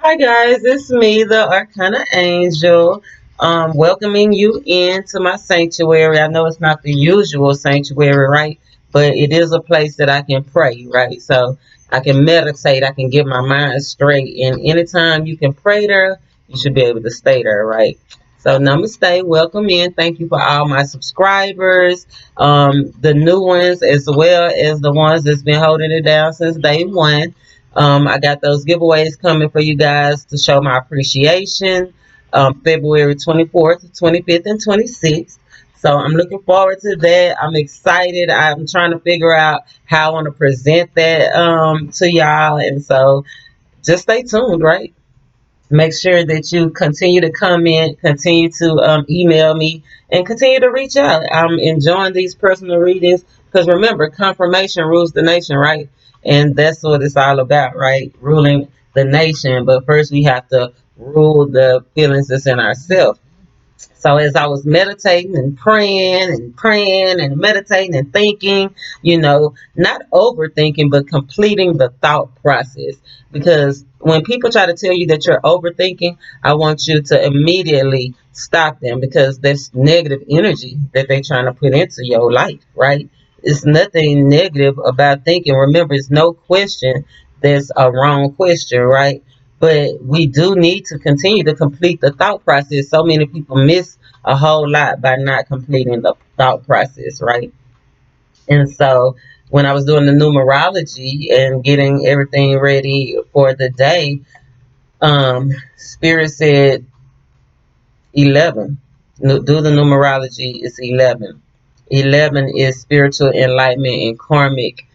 Hi guys, it's me, the arcanaangel, welcoming you into my sanctuary. I know it's not the usual sanctuary, right? But it is a place that I can pray, right? So I can meditate, I can get my mind straight, and anytime you can pray there, you should be able to stay there, right? So namaste, welcome in. Thank you for all my subscribers, the new ones as well as the ones that's been holding it down since day one. I got those giveaways coming for you guys to show my appreciation. February 24th, 25th, and 26th. So I'm looking forward to that. I'm excited. I'm trying to figure out how I want to present that to y'all. And so just stay tuned, right? Make sure that you continue to comment, continue to email me, and continue to reach out. I'm enjoying these personal readings because remember, confirmation rules the nation, right? And that's what it's all about, right? Ruling the nation. But first, we have to rule the feelings that's in ourselves. So as I was meditating and praying and meditating and thinking, not overthinking, but completing the thought process. Because when people try to tell you that you're overthinking, I want you to immediately stop them because there's negative energy that they're trying to put into your life, right? It's nothing negative about thinking. Remember, it's no question that's a wrong question, right? But we do need to continue to complete the thought process. So many people miss a whole lot by not completing the thought process, right? And so when I was doing the numerology and getting everything ready for the day, Spirit said 11. Do the numerology, it's 11. 11 is spiritual enlightenment and karmic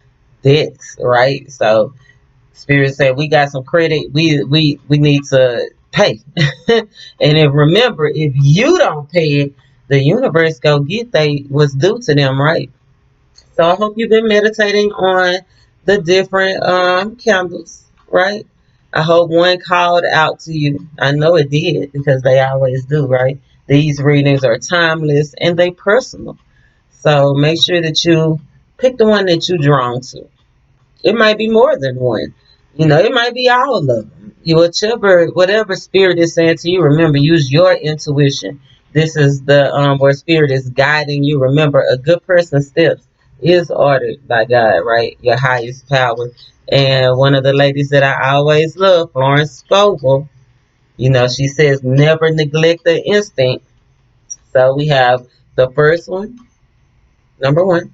debts, right? So Spirit said we got some credit. We need to pay. And if remember, if you don't pay it, the universe go get they what's due to them, right? So I hope you've been meditating on the different candles, right? I hope one called out to you. I know it did because they always do, right? These readings are timeless and they personal. So make sure that you pick the one that you're drawn to. It might be more than one. It might be all of them. Whatever spirit is saying to you, remember, use your intuition. This is the where spirit is guiding you. Remember, a good person's steps is ordered by God, right? Your highest power. And one of the ladies that I always love, Florence Scovel, she says never neglect the instinct. So we have the first one, number one,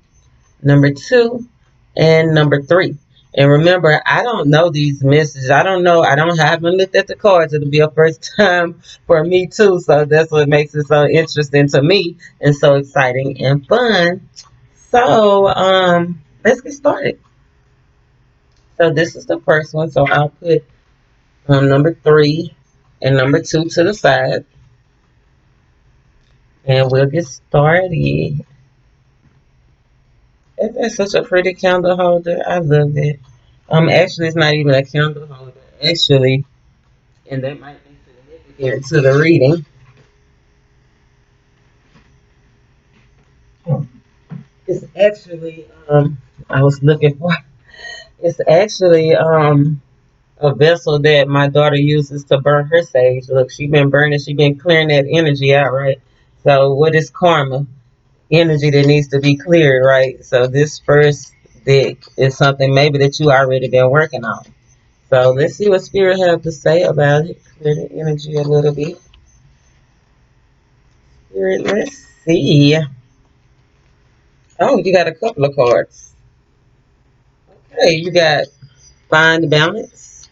number two, and number three. And remember, I don't know these messages. I don't know. Haven't looked at the cards. It'll be a first time for me too. So that's what makes it so interesting to me and so exciting and fun. So let's get started. So this is the first one. So I'll put number three and number two to the side, and we'll get started. That's such a pretty candle holder. I love it. Actually, it's not even a candle holder. Actually, and that might be significant to the reading. It's actually, I was looking for. It's actually a vessel that my daughter uses to burn her sage. Look, she been burning. She been clearing that energy out, right? So, what is karma? Energy that needs to be cleared, right? So, this first deck is something maybe that you already been working on. So let's see what Spirit have to say about it. Clear the energy a little bit. Spirit, let's see. Oh, you got a couple of cards. Okay, you got find balance.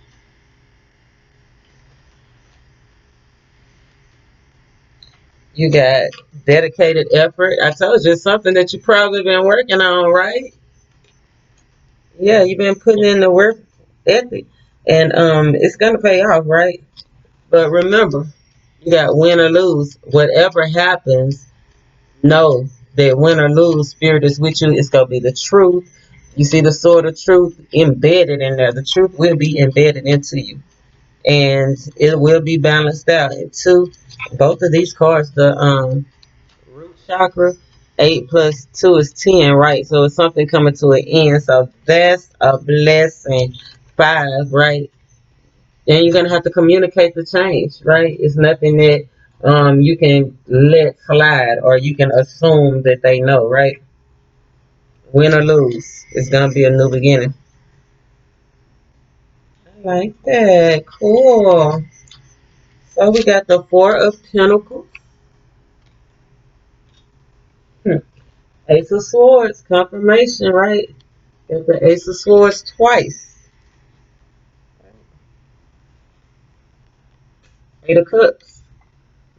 You got dedicated effort. I told you it's something that you probably been working on, right? Yeah, you've been putting in the work ethic. And it's gonna pay off, right? But remember, you got win or lose. Whatever happens, know that win or lose, spirit is with you. It's gonna be the truth. You see the sword of truth embedded in there. The truth will be embedded into you, and it will be balanced out. And two, both of these cards, the root chakra, 8 plus 2 is 10, right? So it's something coming to an end. So that's a blessing. 5, right? And you're gonna have to communicate the change, right? It's nothing that you can let slide or you can assume that they know, right? Win or lose, it's gonna be a new beginning. I like that. Cool. So we got the Four of Pentacles. Ace of Swords, confirmation, right? Got the Ace of Swords twice. Eight of Cups.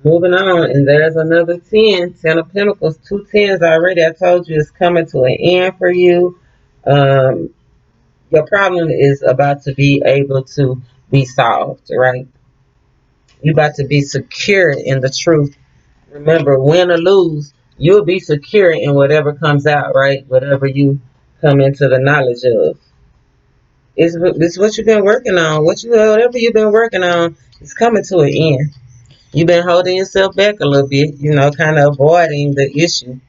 Moving on, and there's another 10. 10 of Pentacles, two tens already. I told you it's coming to an end for you. Um, your problem is about to be able to be solved, right? You're about to be secure in the truth. Remember, win or lose, you'll be secure in whatever comes out, right? Whatever you come into the knowledge of. It's what you've been working on. Whatever you've been working on is coming to an end. You've been holding yourself back a little bit, kind of avoiding the issue.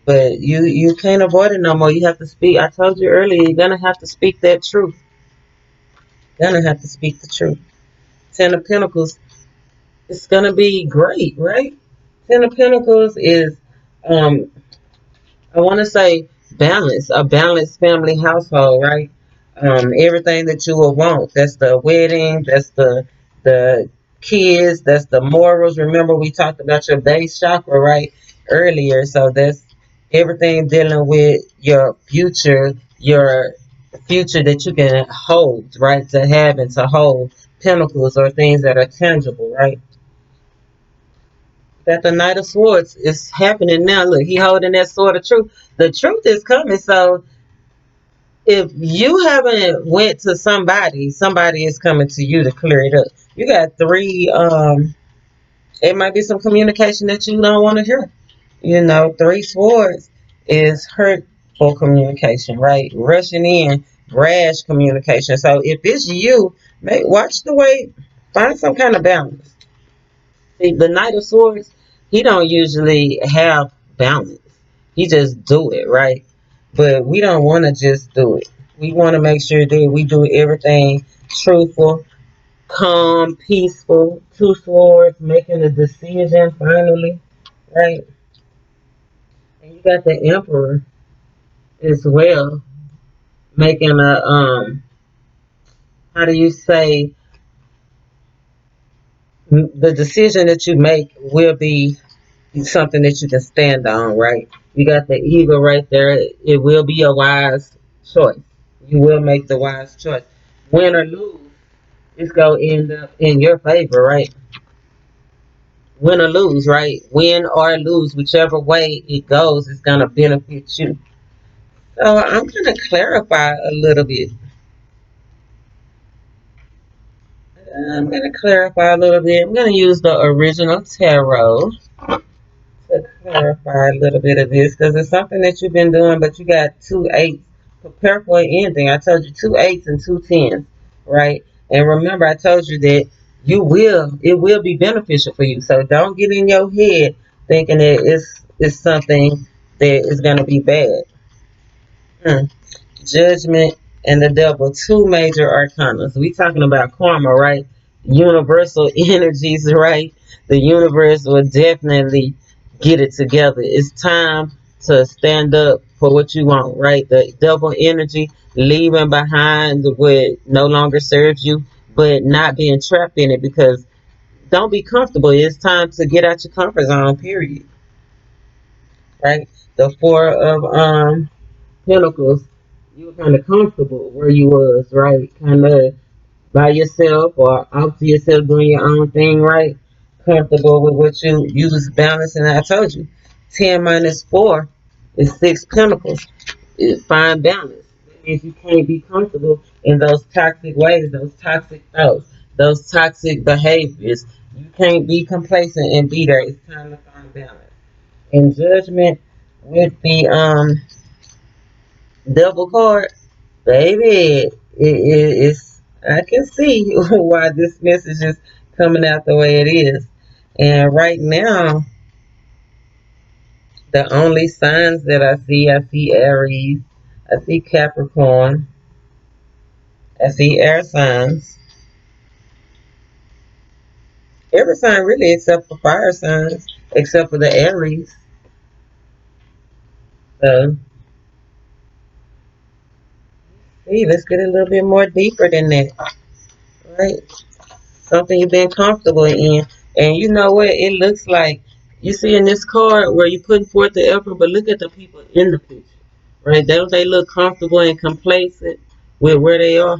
But you can't avoid it no more. You have to speak. I told you earlier, you're gonna have to speak that truth. You're gonna have to speak the truth. Ten of Pentacles, it's gonna be great, right? Ten of Pentacles is um I want to say balance, a balanced family household, right? Everything that you will want. That's the wedding. That's the kids. That's the morals. Remember, we talked about your base chakra, right, earlier. So that's everything dealing with your future that you can hold, right? To have and to hold pentacles or things that are tangible, right? That the Knight of Swords is happening now. Look, he holding that sword of truth. The truth is coming. So if you haven't went to somebody is coming to you to clear it up. You got three. It might be some communication that you don't want to hear. Three swords is hurtful communication, right? Rushing in, rash communication. So if it's you, watch the way. Find some kind of balance. See, the Knight of Swords, he don't usually have balance. He just do it, right? But we don't want to just do it. We want to make sure that we do everything truthful, calm, peaceful. Two swords, making a decision finally, right? And you got the Emperor as well, making how do you say, the decision that you make will be something that you can stand on, right? You got the eagle right there. It will be a wise choice. You will make the wise choice. Win or lose, it's going to end up in your favor, right? Win or lose, right? Win or lose, whichever way it goes, it's going to benefit you. So I'm going to clarify a little bit. I'm going to clarify a little bit. I'm going to use the original tarot to clarify a little bit of this because it's something that you've been doing, but you got two eights. Prepare for an ending. I told you two eights and two tens, right? And remember, I told you that it will be beneficial for you. So don't get in your head thinking that it's something that is going to be bad. Judgment and the devil, two major arcana. So we talking about karma, right? Universal energies, right? The universe will definitely get it together. It's time to stand up for what you want, right? The devil energy, leaving behind what no longer serves you, but not being trapped in it, because don't be comfortable. It's time to get out your comfort zone, period. Right? The four of Pentacles, you were kind of comfortable where you was, right? Kind of by yourself or out to yourself doing your own thing, right? Comfortable with what you was balancing. I told you, 10 minus 4 is 6 Pentacles. Find balance. That means you can't be comfortable in those toxic ways, those toxic thoughts, those toxic behaviors. You can't be complacent and be there. It's time to find balance. And judgment with the double card, baby, it's I can see why this message is coming out the way it is. And right now, the only signs that I see Aries, I see Capricorn, I see air signs, Every sign really except for fire signs, except for the Aries. So, see, let's get a little bit more deeper than that, right? Something you've been comfortable in. And you know what? It looks like you see in this card where you're putting forth the effort, but look at the people in the picture, right? Don't they look comfortable and complacent with where they are?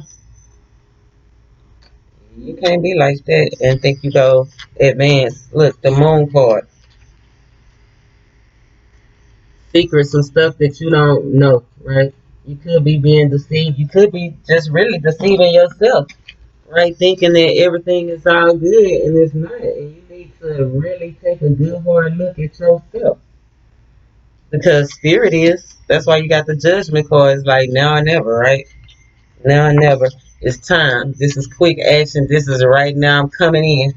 You can't be like that and think you go advance. Look, the moon card, secrets and stuff that you don't know, right? You could be being deceived. You could be just really deceiving yourself, right? Thinking that everything is all good and it's not. And you need to really take a good hard look at yourself because spirit is. That's why you got the judgment cards like now or never, right? Now or never. It's time. This is quick action. This is right now. I'm coming in.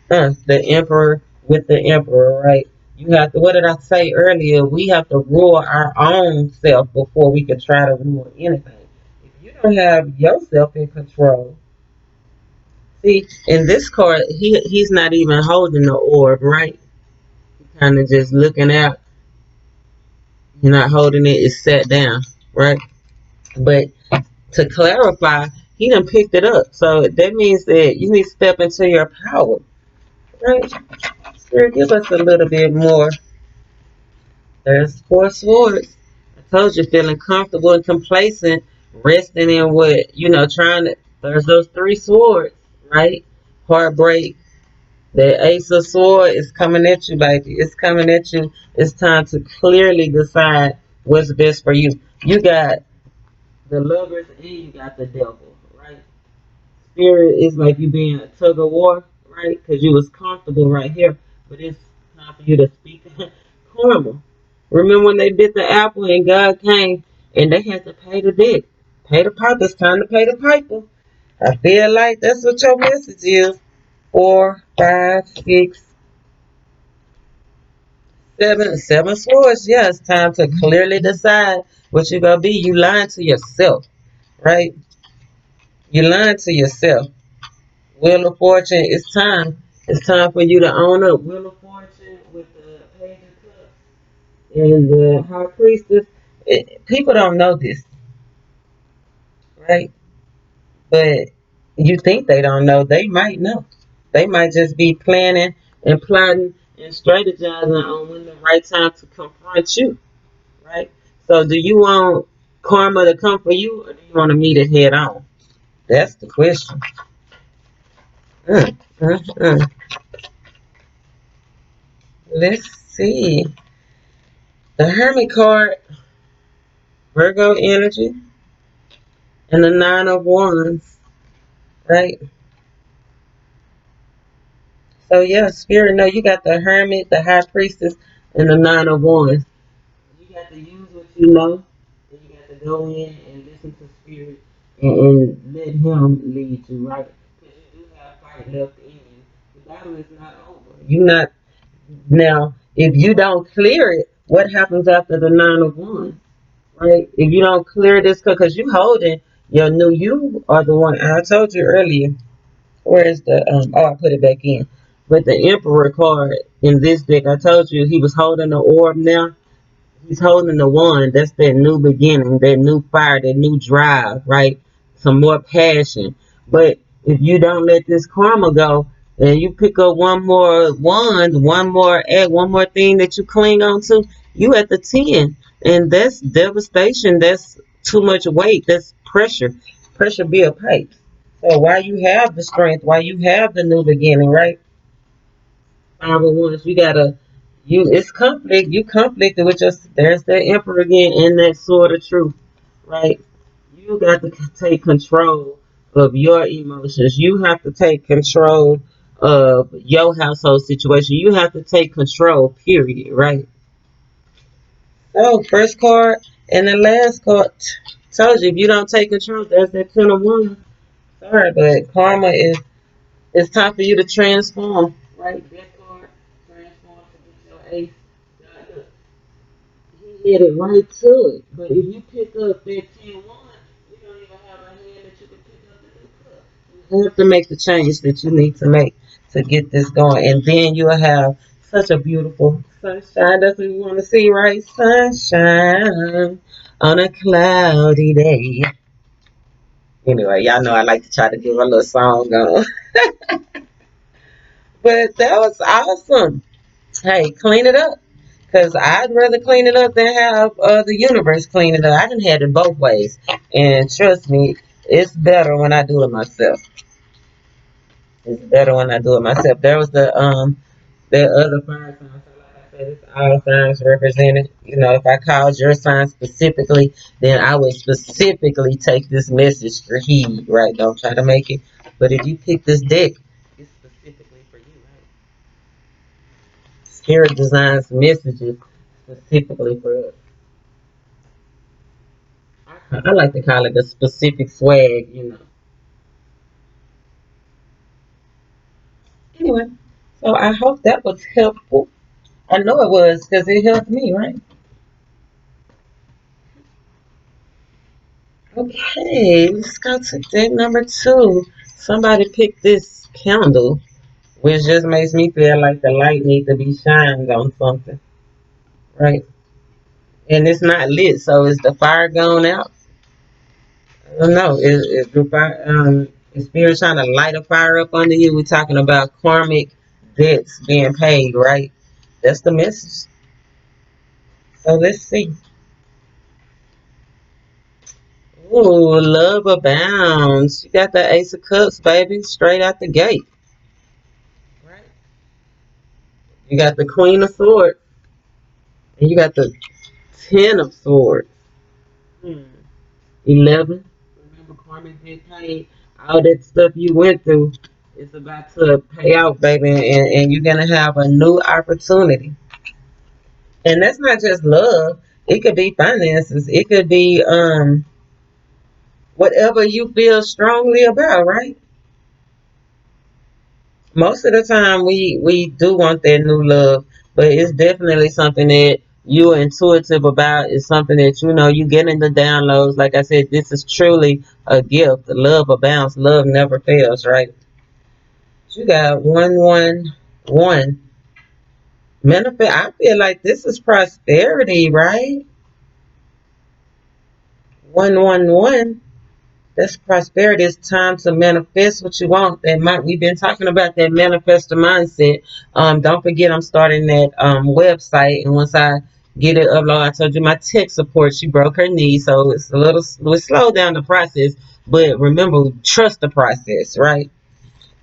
The emperor with the emperor, right? You have to, what did I say earlier? We have to rule our own self before we can try to rule anything. If you don't have yourself in control, see, in this card, he's not even holding the orb, right? He's kind of just looking out. You're not holding it, it's set down, right? But to clarify, he done picked it up. So that means that you need to step into your power, right? Spirit, give us a little bit more. There's four swords. I told you, feeling comfortable and complacent, resting in what, trying to. There's those three swords, right? Heartbreak. The ace of sword is coming at you, baby. It's coming at you. It's time to clearly decide what's best for you. You got the lovers and you got the devil, right? Spirit is like you being a tug of war, right? Because you was comfortable right here, but it's time for you to speak karma. Remember when they bit the apple and God came and they had to pay the debt, pay the piper. It's time to pay the piper. I feel like that's what your message is. 4, 5, 6, 7, 7 swords. Yeah, it's time to clearly decide what you're gonna be. You lying to yourself, right? You lying to yourself. Wheel of Fortune, it's time. It's time for you to own up. Wheel of Fortune with the Page of Cups and the High Priestess. People don't know this, right? But you think they don't know. They might know. They might just be planning and plotting and strategizing on when the right time to confront you, right? So do you want karma to come for you or do you want to meet it head on? That's the question. Mm, mm, mm. Let's see. The Hermit card, Virgo energy, and the Nine of Wands, right? So yeah, Spirit, no, you got the Hermit, the High Priestess, and the Nine of Wands. You got to use what you know, and you got to go in and listen to Spirit and let Him lead you, right? Because you do have fight left in you. The battle is not over. You not now. If you don't clear it, what happens after the Nine of Wands? Right? If you don't clear this, because you holding your new, you are the one. I told you earlier. Where is the Oh, I put it back in. But the Emperor card in this deck, I told you he was holding the orb. Now he's holding the wand. That's that new beginning, that new fire, that new drive, right? Some more passion. But if you don't let this karma go and you pick up one more wand, one more egg, one more thing that you cling on to, you at the 10. And that's devastation. That's too much weight. That's pressure. Pressure build pipes. So while you have the strength, while you have the new beginning, right? Five of Wands, you gotta it's conflict. You conflicted with your there's that emperor again and that sword of truth, right? You got to take control of your emotions. You have to take control of your household situation. You have to take control, period, right? So first card and the last card told you if you don't take control, there's that 10 of Wands. Sorry, but karma is it's time for you to transform, right? That card transform to get your ace. God, he hit it right to it. But if you pick up that 10 one, you don't even have a hand that you can pick up the new cup. You have to make the change that you need to make to get this going. And then you'll have such a beautiful sunshine. That's what you want to see, right? Sunshine on a cloudy day. Anyway, y'all know I like to try to give a little song going. But that was awesome. Hey, clean it up. Because I'd rather clean it up than have the universe clean it up. I done had it both ways. And trust me, it's better when I do it myself. It's better when I do it myself. There was the other fire sign. So like I said, it's all signs represented. You know, if I called your sign specifically, then I would specifically take this message for heed, right? Don't try to make it. But if you pick this deck, it's specifically for you, right? Spirit designs messages specifically for us. I like to call it a specific swag, you know. Anyway, so I hope that was helpful. I know it was because it helped me, right? Okay, let's go to deck number two. Somebody picked this candle, which just makes me feel like the light needs to be shined on something, right? And it's not lit, so is the fire gone out? I don't know. Is spirit trying to light a fire up under you? We're talking about karmic debts being paid, right? That's the message. So let's see. Ooh, love abounds. You got the Ace of Cups, baby, straight out the gate. Right. You got the Queen of Swords, and you got the Ten of Swords. 11. Remember, karmic debt paid. All that stuff you went through is about to pay out, baby, and you're gonna have a new opportunity. And that's not just love. It could be finances. It could be whatever you feel strongly about, right? Most of the time we do want that new love, but it's definitely something that you're intuitive about. It's something that you know you get in the downloads. Like I said, this is truly a gift. Love abounds. Love never fails, right? You got 111. Manifest. I feel like this is prosperity, right? 111. That's prosperity. It's time to manifest what you want. We've been talking about that manifestor mindset. Don't forget I'm starting that website, and once I get it uploaded, I told you my tech support. She broke her knee, so it's a little we slow down the process. But remember, trust the process, right?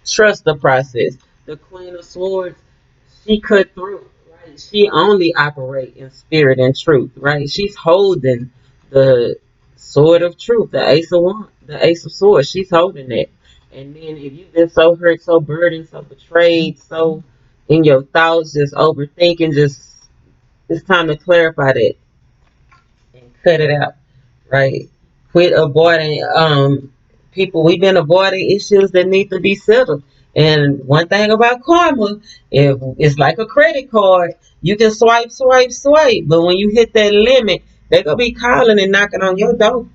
Trust the process. The Queen of Swords, she cut through, right? She only operate in spirit and truth, right? She's holding the sword of truth, the Ace of Wands, the Ace of Swords. She's holding that. And then if you've been so hurt, so burdened, so betrayed, so in your thoughts, just overthinking, just it's time to clarify that and cut it out, right? Quit avoiding people. We've been avoiding issues that need to be settled. And one thing about karma, if it's like a credit card, you can swipe, swipe, swipe, but when you hit that limit, they're gonna be calling and knocking on your door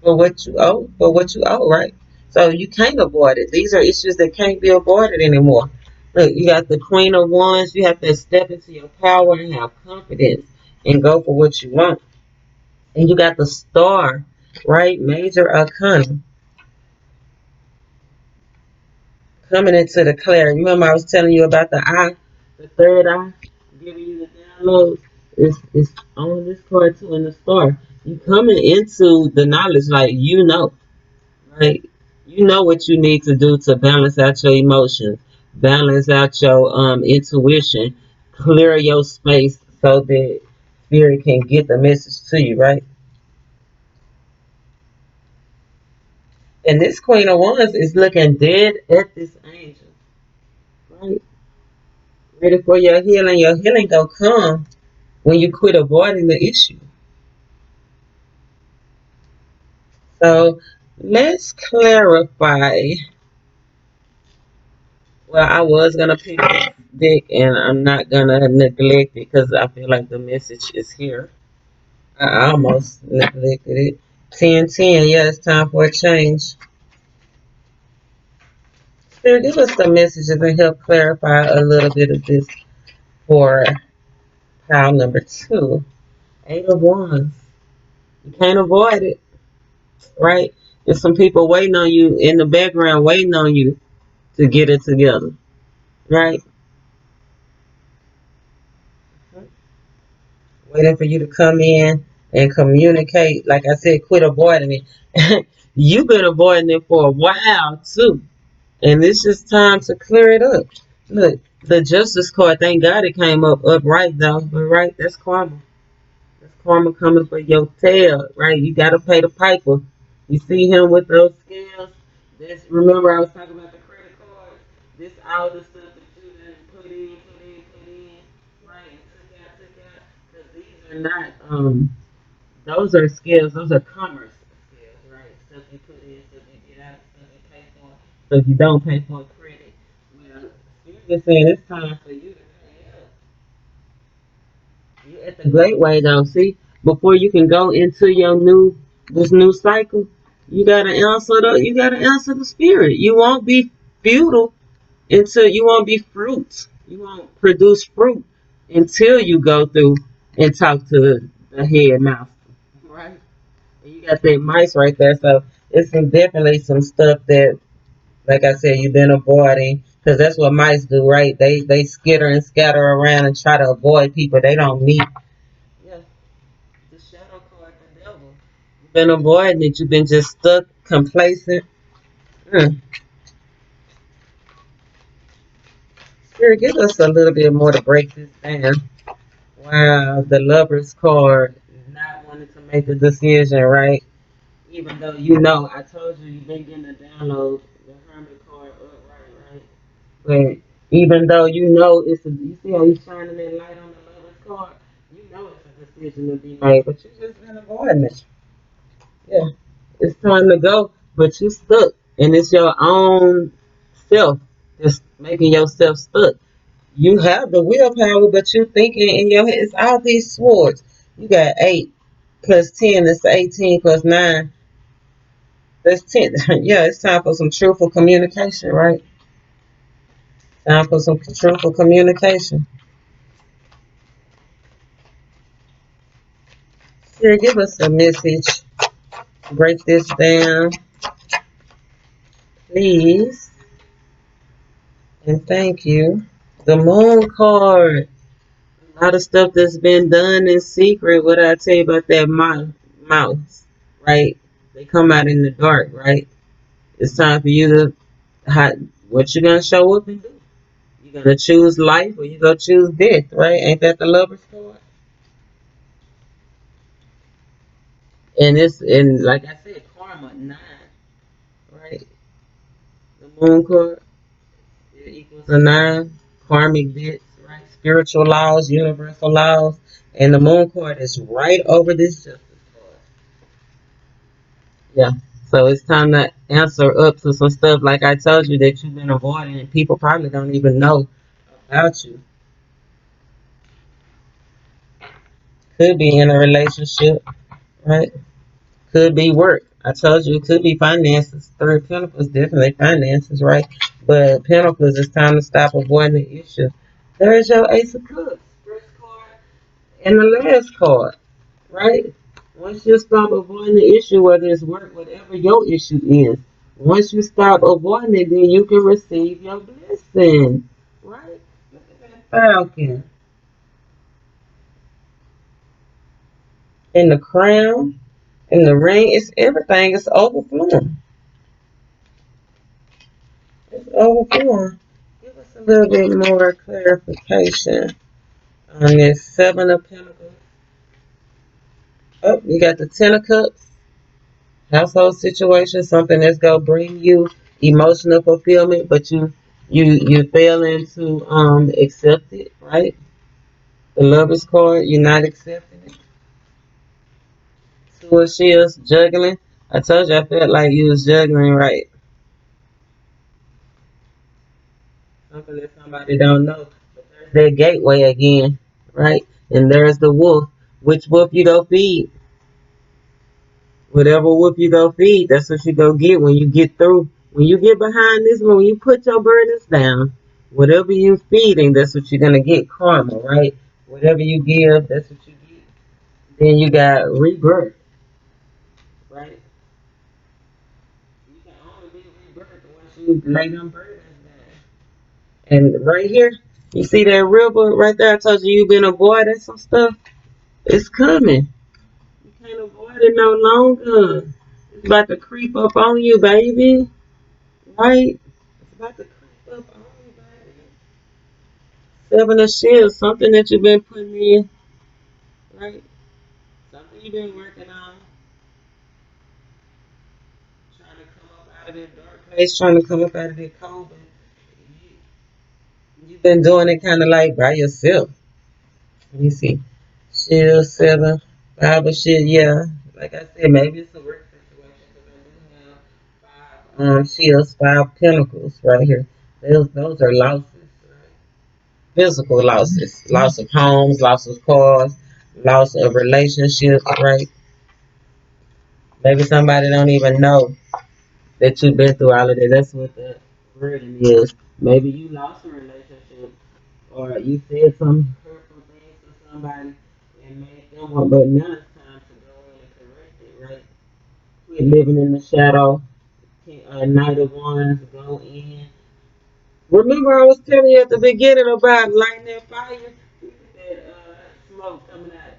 for what you owe, right? So you can't avoid it. These are issues that can't be avoided anymore. Look, you got the Queen of Wands. You have to step into your power and have confidence and go for what you want. And you got the Star, right? Major Arcana coming into the clarity. Remember, I was telling you about the eye, the third eye, giving you the downloads. It's on this card too, in the Star. You coming into the knowledge like you know, right? You know what you need to do to balance out your emotions, balance out your intuition, clear your space so that spirit can get the message to you, right? And this Queen of Wands is looking dead at this angel, right? Ready for your healing. Your healing gonna come when you quit avoiding the issue. So let's clarify. Well, I was gonna pick this deck, and I'm not gonna neglect it because I feel like the message is here. I almost neglected it. 10-10. Yeah, it's time for a change. Here, give us the messages and help clarify a little bit of this for pile number 2. 8 of Wands. You can't avoid it, right? There's some people waiting on you in the background, waiting on you to get it together, right? Waiting for you to come in and communicate. Like I said, quit avoiding it. You've been avoiding it for a while, too. And it's just time to clear it up. Look, the Justice card, thank God it came up upright, though. But, right, that's karma. That's karma coming for your tail, right? You got to pay the piper. You see him with those scales? Remember I was talking about the credit cards? This all the stuff that you done put in, right? And took out. Because these are not, those are scales. Those are commerce scales, right? Stuff you put in, stuff you get out, stuff you pay for, stuff you don't pay for credit. Well, you're just saying it's time for you to pay up. You at the great way though. See, before you can go into your this new cycle, you gotta answer the spirit. You won't be futile until you won't be fruit. You won't produce fruit until you go through and talk to the head master. Right? And you got that mice right there. So it's definitely some stuff that, like I said, you've been avoiding. Because that's what mice do, right? They skitter and scatter around and try to avoid people they don't meet. Yeah, the shadow card, the devil. You've been avoiding it. You've been just stuck, complacent. Mm. Spirit, give us a little bit more to break this down. Wow, the lover's card. Not wanting to make a decision, right? Even though I told you you've been getting the download, the hermit card upright, right? But even though you see how he's shining that light on the lover's card, you know it's a decision to be made, but you just been avoiding it. Yeah, it's time to go, but you stuck, and it's your own self just making yourself stuck. You have the willpower, but you thinking in your head, it's all these swords. You got 8 plus 10, it's 18 plus 9. That's 10. Yeah, it's time for some truthful communication, right? Time for some truthful communication. Here, give us a message. Break this down, please. And thank you. The moon card. A lot of stuff that's been done in secret. What did I tell you about that mouse, right? They come out in the dark, right? It's time for you what you gonna show up and do? You gonna choose life or you gonna choose death, right? Ain't that the lover's card? And like I said, karma 9, right? The moon card it equals a 9. Karmic debts, right? Spiritual laws, universal laws, and the moon card is right over this justice card. Yeah. So it's time to answer up to some stuff like I told you that you've been avoiding and people probably don't even know about you. Could be in a relationship, right? Could be work. I told you it could be finances. 3 of Pentacles, definitely finances, right? But Pentacles, it's time to stop avoiding the issue. There's your Ace of Cups, first card, and the last card, right? Once you stop avoiding the issue, whether it's work, whatever your issue is, once you stop avoiding it, then you can receive your blessing, right? Look at that falcon. And the crown, and the ring, it's everything. It's overflowing. It's overflowing. Give us a little bit more clarification on this 7 of Pentacles. Oh, you got the 10 of Cups. Household situation, something that's gonna bring you emotional fulfillment, but you failing to accept it, right? The Lover's card, you're not accepting it. 2 of Shields, juggling. I told you I felt like you was juggling, right? Something that somebody don't know. But there's that gateway again, right? And there's the wolf. Which wolf you go feed? Whatever wolf you go feed, that's what you go get when you get through When you get behind this one, when you put your burdens down, whatever you feeding, that's what you're gonna get. Karma, right? Whatever you give, that's what you get. Then you got rebirth, right? You can only be rebirthed once you lay them burdens down. And right here, you see that river right there? I told you you've been avoiding some stuff. It's coming. You can't avoid it no longer. It's about to creep up on you, baby. Right? It's about to creep up on you, baby. Seven of Shields, something that you've been putting in, right? Something you've been working on, trying to come up out of that dark place, trying to come up out of that cold. But you've been doing it kind of like by yourself. Let me see. Shield, seven, five of shit, yeah. Like I said, maybe it's a work situation because I do have five shields, five pentacles right here. Those are losses, right? Physical losses, loss of homes, loss of cars, loss of relationships, right? Maybe somebody don't even know that you've been through all of that. That's what the burden is. Maybe you lost a relationship or you said some hurtful things to somebody and made them want, but now it's time to go in and correct it, right? Quit living in the shadow. Night of Wands, go in. Remember I was telling you at the beginning about lighting that fire? That smoke coming out.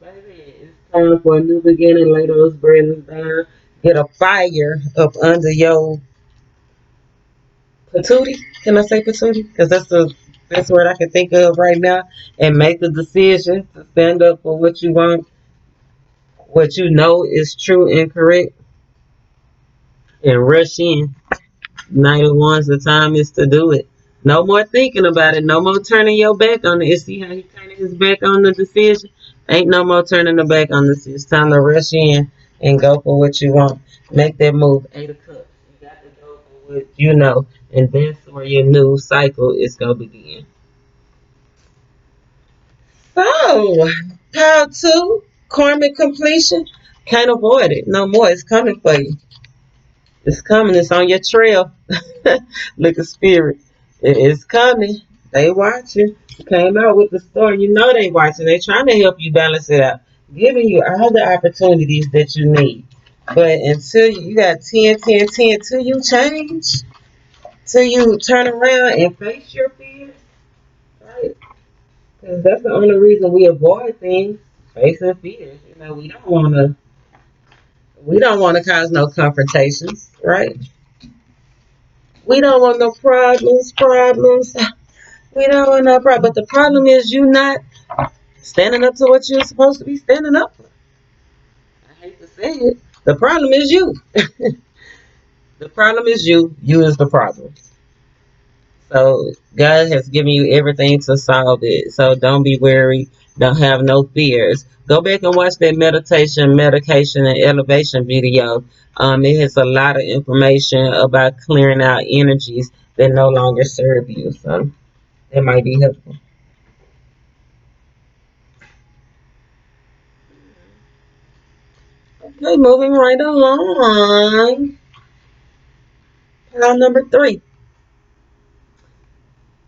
Baby, it's time for a new beginning. Lay those burdens down. Get a fire up under your patootie. Can I say patootie? Because that's the best word I can think of right now. And make the decision to stand up for what you want, what you know is true and correct, and rush in. Night of Wands, the time is to do it. No more thinking about it. No more turning your back on it. You see how he turning his back on the decision? Ain't no more turning the back on this. It's time to rush in and go for what you want. Make that move. Eight of Cups. You got to go for what you know. And that's where your new cycle is going to begin. So, how to karmic completion? Can't avoid it. No more. It's coming for you. It's coming. It's on your trail. Look at spirit. It is coming. They watching. You came out with the story. You know they watching. They trying to help you balance it out. Giving you all the opportunities that you need. But until you got 10, 10, 10, till you change, till you turn around and face your fears, right? Because that's the only reason we avoid things, facing fears. You know, we don't want to cause no confrontations, right? We don't want no problems. We don't want no problem. But the problem is you not standing up to what you're supposed to be standing up for. I hate to say it. The problem is you. The problem is you. You is the problem. So God has given you everything to solve it. So don't be worried. Don't have no fears. Go back and watch that meditation, medication, and elevation video. It has a lot of information about clearing out energies that no longer serve you. So it might be helpful. Okay, moving right along. Pile number three.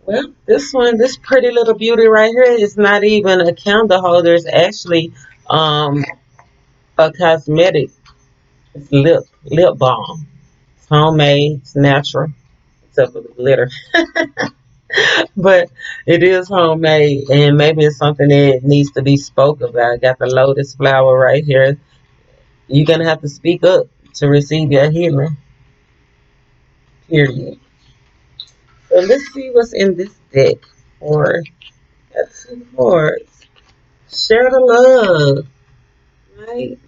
Well, this pretty little beauty right here is not even a candle holder. It's actually a cosmetic. It's lip balm. It's homemade. It's natural, except for the glitter. But it is homemade, and maybe it's something that needs to be spoke about. Got the lotus flower right here. You're gonna have to speak up to receive your healing. Period. So let's see what's in this deck. Or got two cards. Share the love, right?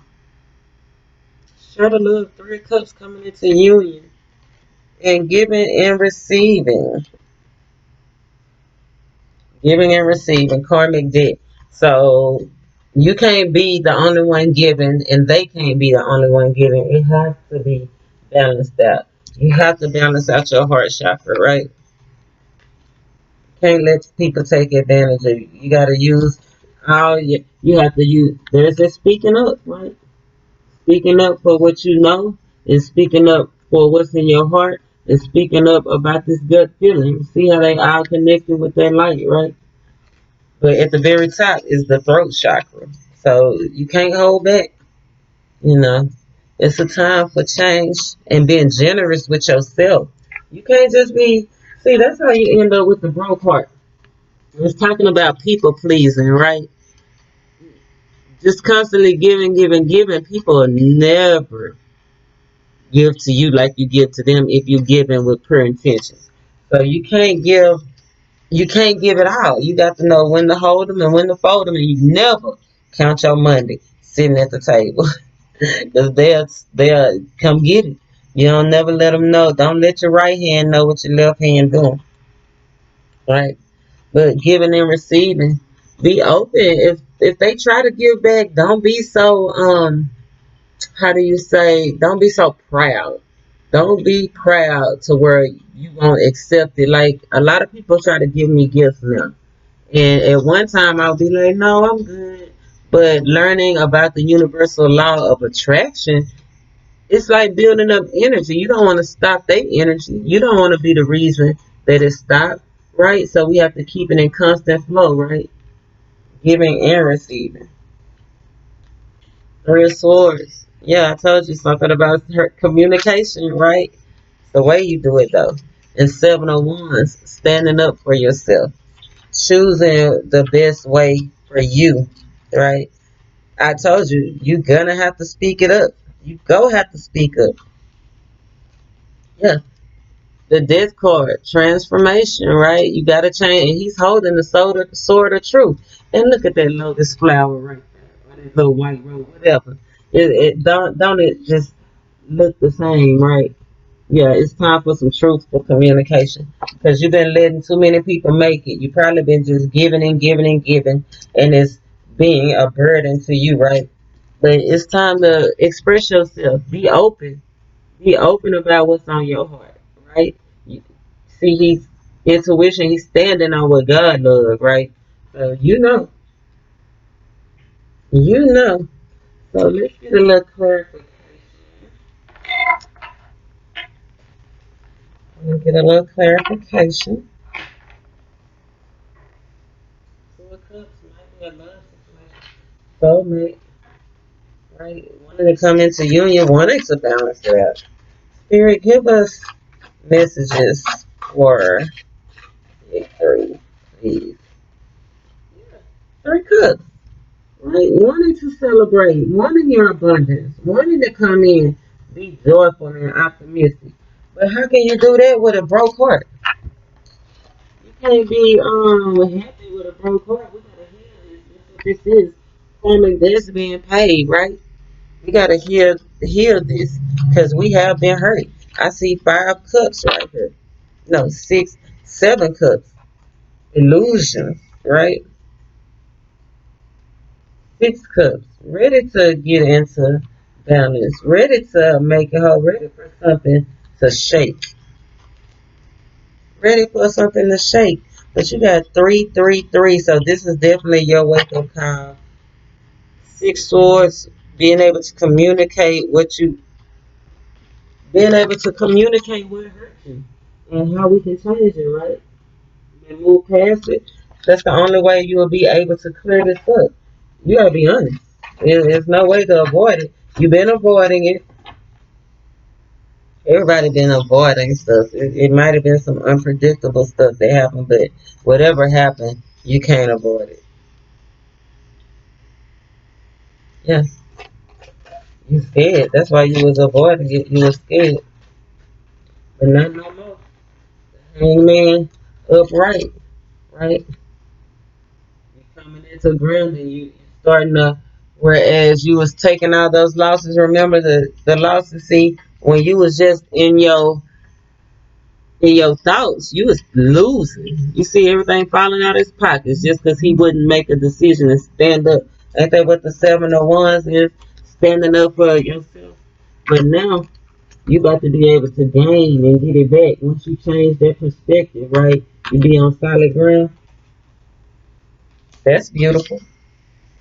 Share the love. Three of Cups coming into union and giving and receiving. Giving and receiving. Karmic debt. So you can't be the only one giving, and they can't be the only one giving. It has to be balanced out. You have to balance out your heart chakra, right? Can't let people take advantage of you. You got to use all you have to use. There's that speaking up, right? Speaking up for what you know and speaking up for what's in your heart and speaking up about this gut feeling. See how they all connected with that light, right? But at the very top is the throat chakra. So you can't hold back, you know. It's a time for change and being generous with yourself. You can't just be, see, that's how you end up with the broke heart. It's talking about people pleasing, right? Just constantly giving, giving, giving. People will never give to you like you give to them if you're giving with pure intentions. So you can't give it all. You got to know when to hold them and when to fold them, and you never count your money sitting at the table because they'll come get it. You don't never let them know. Don't let your right hand know what your left hand doing, right? But giving and receiving, be open. If they try to give back, don't be so how do you say? Don't be so proud. Don't be proud to where you won't accept it. Like a lot of people try to give me gifts now. And at one time, I'll be like, no, I'm good. But learning about the universal law of attraction, it's like building up energy. You don't want to stop their energy. You don't want to be the reason that it stopped, right? So we have to keep it in constant flow, right? Giving and receiving. Three of Swords. Yeah, I told you something about her communication, right? It's the way you do it, though. And Seven of Wands, standing up for yourself, choosing the best way for you, right? I told you, you're gonna have to speak it up. You go have to speak up. Yeah. The Death card, transformation, right? You gotta change. And he's holding the sword of truth. And look at that lotus flower right there, or that little white rose, whatever. It don't it just look the same, right? Yeah, it's time for some truthful communication because you've been letting too many people make it. You probably been just giving and giving and giving, and it's being a burden to you, right? But it's time to express yourself. Be open. Be open about what's on your heart, right? You, see, he's intuition. He's standing on what God loves, right? So you know. So let's get a little clarification. Let's get a little clarification. Four of Cups might be a love situation. Soulmate, right? Wanting to come into union, wanting to balance it out. Spirit, give us messages for victory, please. Yeah. Three Cups. Right? Wanting to celebrate, wanting your abundance, wanting to come in, be joyful and optimistic. But how can you do that with a broke heart? You can't be happy with a broke heart. We gotta heal this. This is karmic debts being paid, right? We gotta heal this because we have been hurt. I see 5 cups right here. No, 6, 7 cups. Illusions, right? 6 cups, ready to get into balance, ready to make it whole, ready for something to shake, ready for something to shake. But you got 3, 3, 3, so this is definitely your wake up call. 6 swords, being able to communicate being able to communicate what hurt you, and how we can change it, right? And move past it. That's the only way you will be able to clear this up. You gotta be honest. There's no way to avoid it. You've been avoiding it. Everybody been avoiding stuff. It might have been some unpredictable stuff that happened, but whatever happened, you can't avoid it. Yeah, you scared. That's why you was avoiding it. You was scared, but not no more. Hangman upright, right? You coming into ground and you starting to. Whereas you was taking all those losses. Remember the losses. See, when you was just in your thoughts, you was losing. You see everything falling out of his pockets just because he wouldn't make a decision and stand up. Ain't that what the 7 of Wands is? Standing up for yourself. But now you got to be able to gain and get it back. Once you change that perspective, right? You be on solid ground. That's beautiful.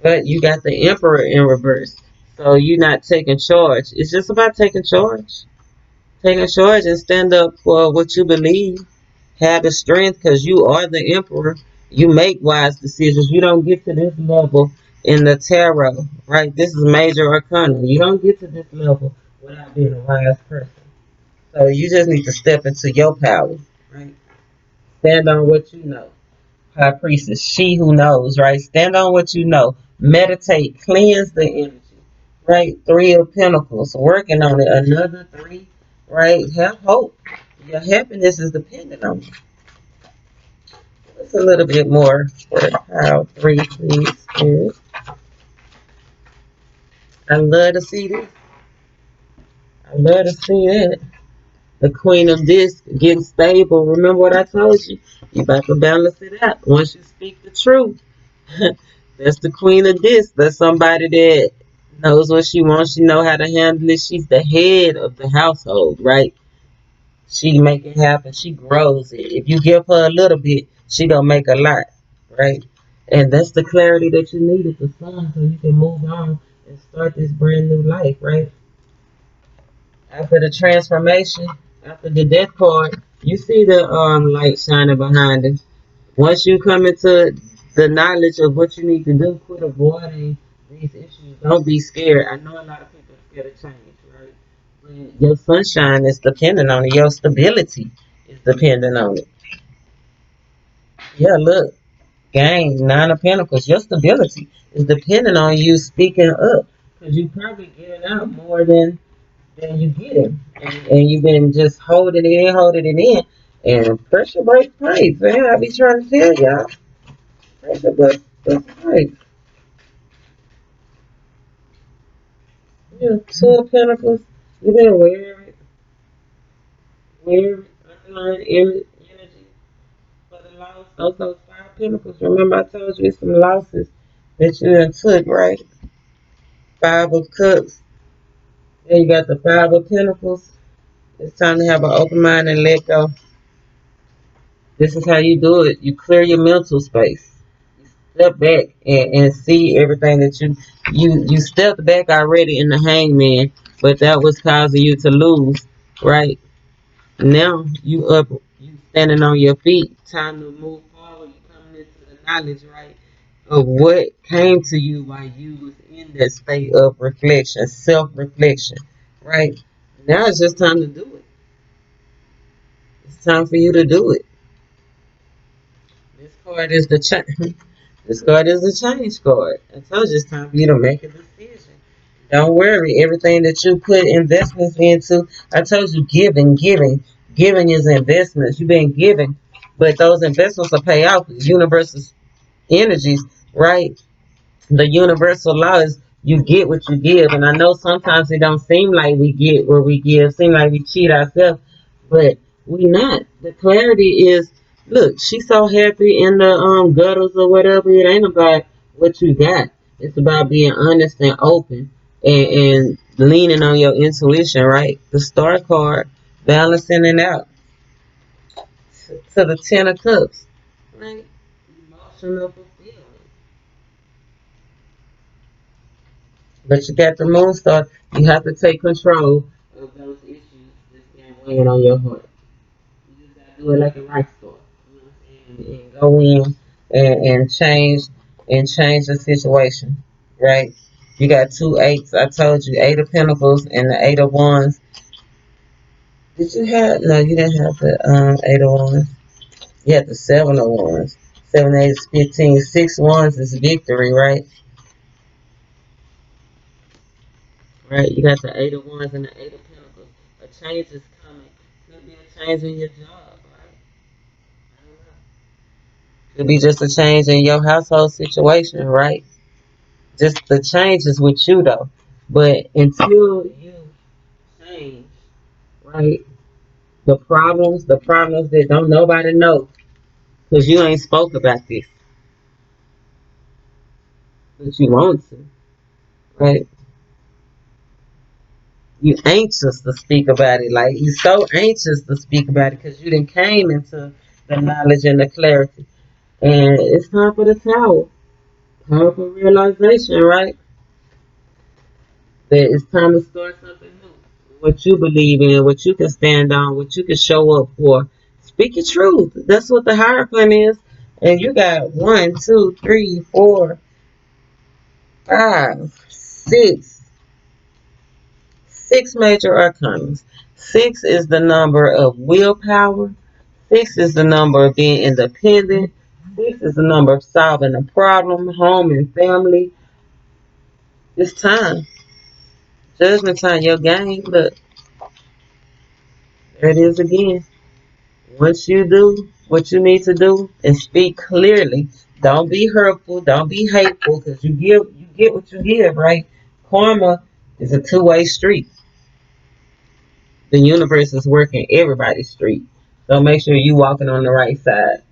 But you got the Emperor in reverse. So you're not taking charge. It's just about taking charge. Taking charge and stand up for what you believe. Have the strength because you are the emperor. You make wise decisions. You don't get to this level in the tarot, right? This is major arcana. You don't get to this level without being a wise person. So you just need to step into your power, right? Stand on what you know. High priestess, she who knows, right? Stand on what you know. Meditate, cleanse the energy, right? Three of Pentacles, working on it. Another three, right? Have hope. Your happiness is dependent on it. It's a little bit more for the pile three, please. Spirit. I love to see this. I love to see that. The Queen of Disc getting stable. Remember what I told you? You about to balance it out. Once you speak the truth, that's the Queen of Disc. That's somebody that knows what she wants. She know how to handle it. She's the head of the household, right? She make it happen. She grows it. If you give her a little bit, she gonna make a lot, right? And that's the clarity that you need at the sun, so you can move on and start this brand new life, right? After the transformation, after the death card, you see the light shining behind it. Once you come into the knowledge of what you need to do, quit avoiding these issues. Don't be scared. I know a lot of people are scared of change, right? But your sunshine is dependent on it. Your stability is dependent on it. Yeah, look, gang, Nine of Pentacles. Your stability is dependent on you speaking up. Because you probably giving out more than you getting. And you've been just holding it in. And pressure breaks pipes, man. I be trying to tell y'all. Pressure breaks pipes. Yeah, Two of Pentacles. You've been weary, underlying energy for the loss. Also, Five of Pentacles. Remember, I told you some losses that you done took, right? Five of Cups. Then you got the Five of Pentacles. It's time to have an open mind and let go. This is how you do it. You clear your mental space. Step back and see everything that you stepped back already in the hangman, but that was causing you to lose, right? Now you up, you standing on your feet. Time to move forward. You coming into the knowledge, right, of what came to you while you was in that state of reflection, self-reflection, right? Now it's just time to do it. It's time for you to do it. This card is the change. This card is the change card. I told you it's time for you to make a decision. Don't worry. Everything that you put investments into, I told you giving is investments. You've been giving, but those investments will pay off. Universal energies, right? The universal law is you get what you give. And I know sometimes it don't seem like we get what we give, seem like we cheat ourselves, but we not. The clarity is, look, she's so happy in the gutters or whatever. It ain't about what you got. It's about being honest and open and leaning on your intuition, right? The star card, balancing it out to the Ten of Cups, right? Emotional fulfillment. But you got the moon star. You have to take control of those issues that's been weighing on your heart. You just gotta do it like a rock star. You know what I'm saying? And go in and change the situation. Right? You got two eights. I told you, Eight of Pentacles and the Eight of Wands. Did you have no, you didn't have the Eight of Wands. You had the Seven of Wands. Seven, eight is 15. Six wands is victory, right? Right? You got the Eight of Wands and the Eight of Pentacles. A change is coming. Could be a change in your job, right? I don't know. Could be just a change in your household situation, right? Just the change is with you though. But until you change, right? The problems that don't nobody know, because you ain't spoke about this, but you want to, right? You anxious to speak about it. Like you so anxious to speak about it because you didn't came into the knowledge and the clarity. And it's time for the tower. Powerful realization, right? That it's time to start something new. what you believe in, what you can stand on, what you can show up for. Speak your truth. That's what the Hierophant is. And you got 1, 2, 3, 4, 5, 6, 6 major arcanas. 6 is the number of willpower. 6 is the number of being independent. 6 is the number of solving a problem, home and family. It's time. Judgment time, your game. Look, there it is again. Once you do what you need to do and speak clearly, don't be hurtful, don't be hateful, because you get what you give, right? Karma is a two-way street. The universe is working everybody's street. So make sure you walking on the right side.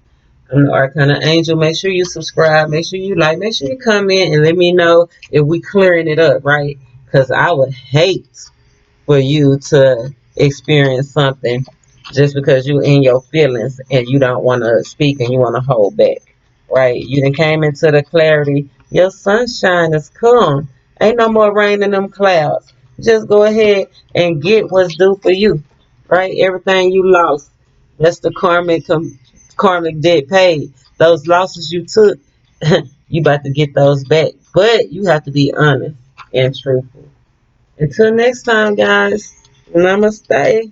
I'm the arcanaangel. Make sure you subscribe. Make sure you like. Make sure you come in and let me know if we clearing it up, right? Because I would hate for you to experience something just because you in your feelings and you don't want to speak and you want to hold back, right? You done came into the clarity. Your sunshine is come. Ain't no more rain in them clouds. Just go ahead and get what's due for you, right? Everything you lost, that's the karmic debt paid. Those losses you took, you about to get those back, but you have to be honest and truthful. Until next time, guys, namaste.